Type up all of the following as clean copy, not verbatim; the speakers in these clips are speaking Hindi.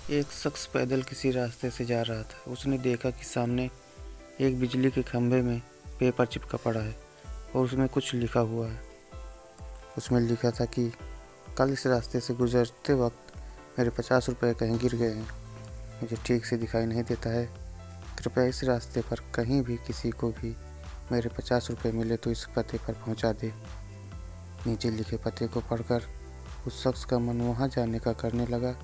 एक शख्स पैदल किसी रास्ते से जा रहा था। उसने देखा कि सामने एक बिजली के खंभे में पेपर चिपका पड़ा है और उसमें कुछ लिखा हुआ है। उसमें लिखा था कि कल इस रास्ते से गुजरते वक्त मेरे 50 रुपये कहीं गिर गए हैं। मुझे ठीक से दिखाई नहीं देता है। कृपया इस रास्ते पर कहीं भी किसी को भी मेरे 50 रुपये मिले तो इस पते पर पहुंचा दे। नीचे लिखे पते को पढ़कर उस शख्स का मन वहां जाने का करने लगा।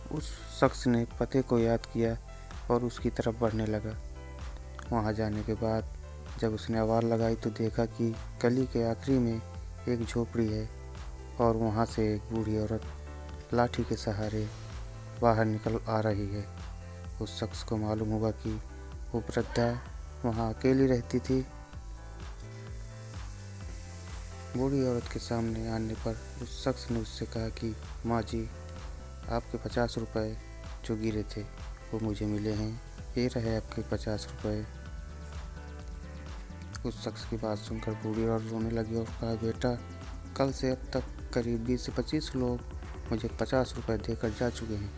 उस शख्स ने पते को याद किया और उसकी तरफ बढ़ने लगा। वहां जाने के बाद जब उसने आवाज़ लगाई तो देखा कि गली के आखिरी में एक झोपड़ी है और वहां से एक बूढ़ी औरत लाठी के सहारे बाहर निकल आ रही है। उस शख्स को मालूम हुआ कि वो वृद्धा वहां अकेली रहती थी। बूढ़ी औरत के सामने आने पर उस शख्स ने उससे कहा कि माँ जी, आपके 50 रुपये जो गिरे थे वो मुझे मिले हैं, ये रहे आपके 50 रुपये। उस शख्स की बात सुनकर बूढ़ी औरत रोने लगी और कहा, बेटा, कल से अब तक करीब 20 से 25 लोग मुझे 50 रुपये देकर जा चुके हैं।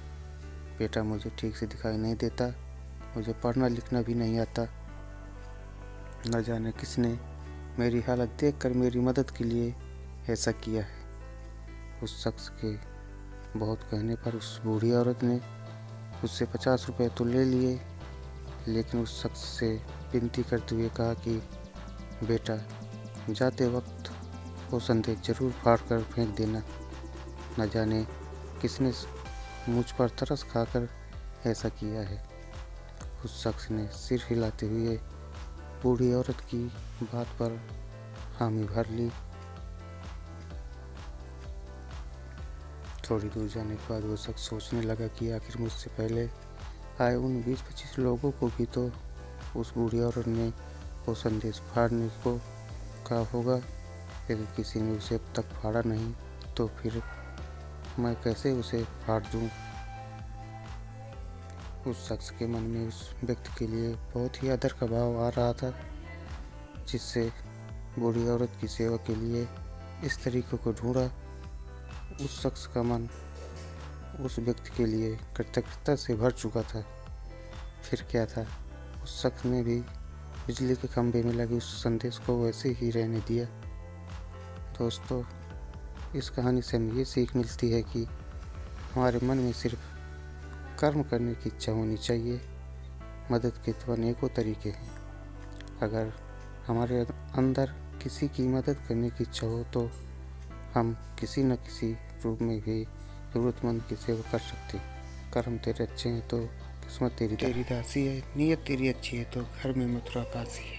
बेटा, मुझे ठीक से दिखाई नहीं देता, मुझे पढ़ना लिखना भी नहीं आता। न जाने किसने मेरी हालत देखकर मेरी मदद के लिए ऐसा किया है। उस शख्स के बहुत कहने पर उस बूढ़ी औरत ने उससे 50 रुपये तो ले लिए, लेकिन उस शख्स से विनती करते हुए कहा कि बेटा, जाते वक्त वो संदेश जरूर फाड़ कर फेंक देना। न जाने किसने मुझ पर तरस खाकर ऐसा किया है। उस शख्स ने सिर हिलाते हुए बूढ़ी औरत की बात पर हामी भर ली। थोड़ी दूर जाने के बाद वो शख्स सोचने लगा कि आखिर मुझसे पहले आए उन 20-25 लोगों को भी तो उस बूढ़ी औरत ने वो संदेश फाड़ने को कहा होगा। यदि किसी ने उसे अब तक फाड़ा नहीं तो फिर मैं कैसे उसे फाड़ दूं। उस शख्स के मन में उस व्यक्ति के लिए बहुत ही आदर का भाव आ रहा था, जिससे बूढ़ी औरत की सेवा के लिए इस तरीके को ढूंढा। उस शख्स का मन उस व्यक्ति के लिए कृतज्ञता से भर चुका था। फिर क्या था, उस शख्स ने भी बिजली के खंभे में लगे उस संदेश को वैसे ही रहने दिया। दोस्तों, इस कहानी से हमें ये सीख मिलती है कि हमारे मन में सिर्फ कर्म करने की इच्छा होनी चाहिए। मदद के तो अनेकों तरीके हैं। अगर हमारे अंदर किसी की मदद करने की इच्छा हो तो हम किसी न किसी रूप में भी ज़रूरतमंद की सेवा कर सकते हैं। कर्म तेरे अच्छे हैं तो किस्मत तेरी दासी है, नीयत तेरी अच्छी है तो घर में मथुरा काशी है।